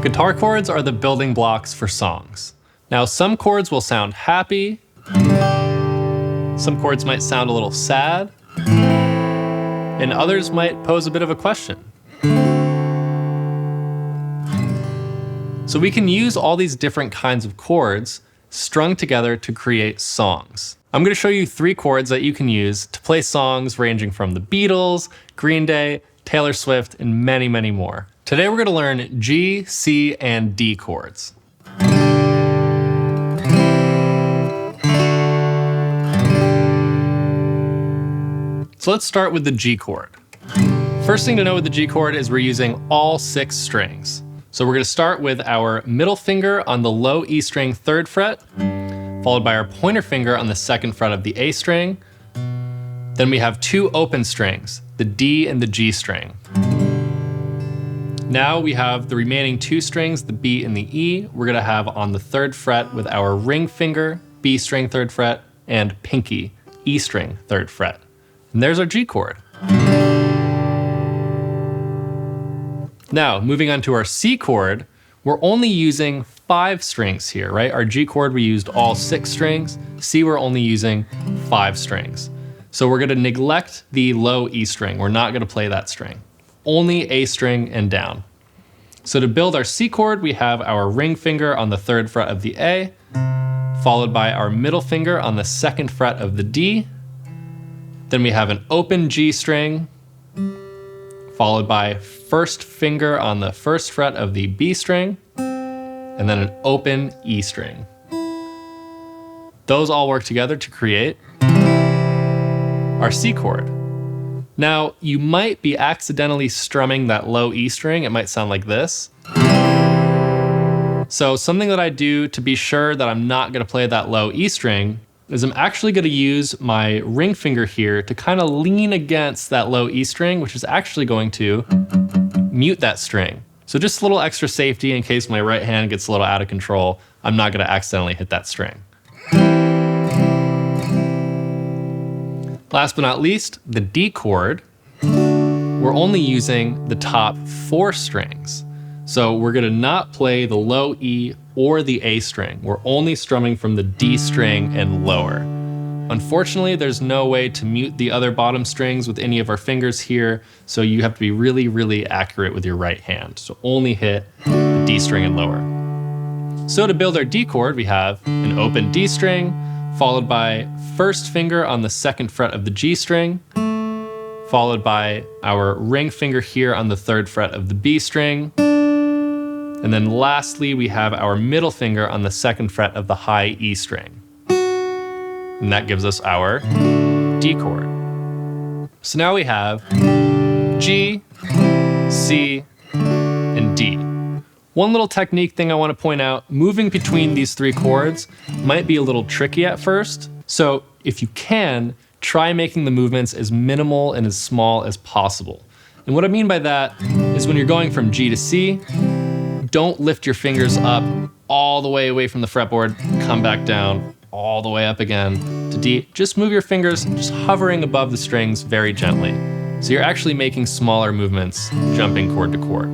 Guitar chords are the building blocks for songs. Now, some chords will sound happy, some chords might sound a little sad, and others might pose a bit of a question. So we can use all these different kinds of chords strung together to create songs. I'm going to show you 3 chords that you can use to play songs ranging from the Beatles, Green Day, Taylor Swift, and many, many more. Today we're going to learn G, C, and D chords. So let's start with the G chord. First thing to know with the G chord is we're using all 6 strings. So we're going to start with our middle finger on the low E string 3rd fret, followed by our pointer finger on the 2nd fret of the A string. Then we have 2 open strings, the D and the G string. Now we have the remaining 2 strings, the B and the E, we're going to have on the 3rd fret with our ring finger, B string 3rd fret, and pinky, E string 3rd fret. And there's our G chord. Now, moving on to our C chord, we're only using 5 strings here, right? Our G chord, we used all 6 strings. C, we're only using 5 strings. So we're gonna neglect the low E string. We're not gonna play that string. Only A string and down. So to build our C chord, we have our ring finger on the 3rd fret of the A, followed by our middle finger on the 2nd fret of the D. Then we have an open G string, followed by 1st finger on the 1st fret of the B string, and then an open E string. Those all work together to create our C chord. Now, you might be accidentally strumming that low E string. It might sound like this. So something that I do to be sure that I'm not gonna play that low E string is I'm actually gonna use my ring finger here to kind of lean against that low E string, which is actually going to mute that string. So just a little extra safety in case my right hand gets a little out of control, I'm not gonna accidentally hit that string. Last but not least, the D chord, we're only using the top 4 strings. So we're gonna not play the low E or the A string. We're only strumming from the D string and lower. Unfortunately, there's no way to mute the other bottom strings with any of our fingers here, so you have to be really, really accurate with your right hand. So only hit the D string and lower. So to build our D chord, we have an open D string, followed by 1st finger on the 2nd fret of the G string, followed by our ring finger here on the 3rd fret of the B string, and then lastly, we have our middle finger on the 2nd fret of the high E string. And that gives us our D chord. So now we have G, C, and D. One little technique thing I want to point out, moving between these 3 chords might be a little tricky at first. So if you can, try making the movements as minimal and as small as possible. And what I mean by that is when you're going from G to C, don't lift your fingers up all the way away from the fretboard, come back down, all the way up again to D. Just move your fingers, just hovering above the strings very gently. So you're actually making smaller movements, jumping chord to chord.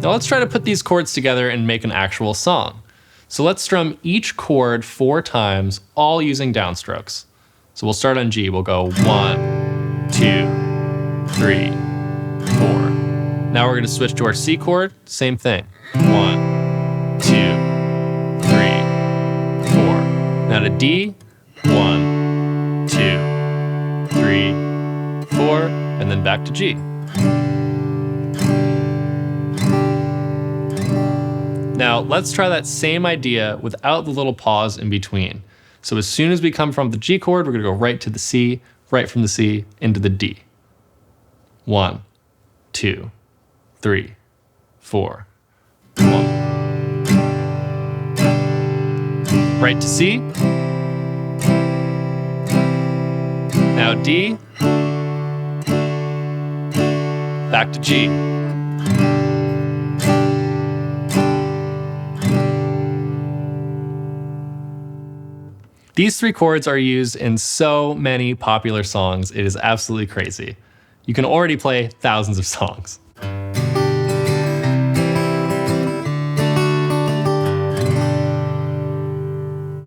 Now let's try to put these chords together and make an actual song. So let's strum each chord 4 times, all using downstrokes. So we'll start on G, we'll go 1, 2, 3, 4. Now we're gonna switch to our C chord, same thing. 1, 2, 3, 4. Now to D, 1, 2, 3, 4, and then back to G. Now let's try that same idea without the little pause in between. So as soon as we come from the G chord, we're gonna go right to the C, right from the C into the D. 1, 2, 3, 4, 1. Right to C. Now D. Back to G. These 3 chords are used in so many popular songs, it is absolutely crazy. You can already play thousands of songs.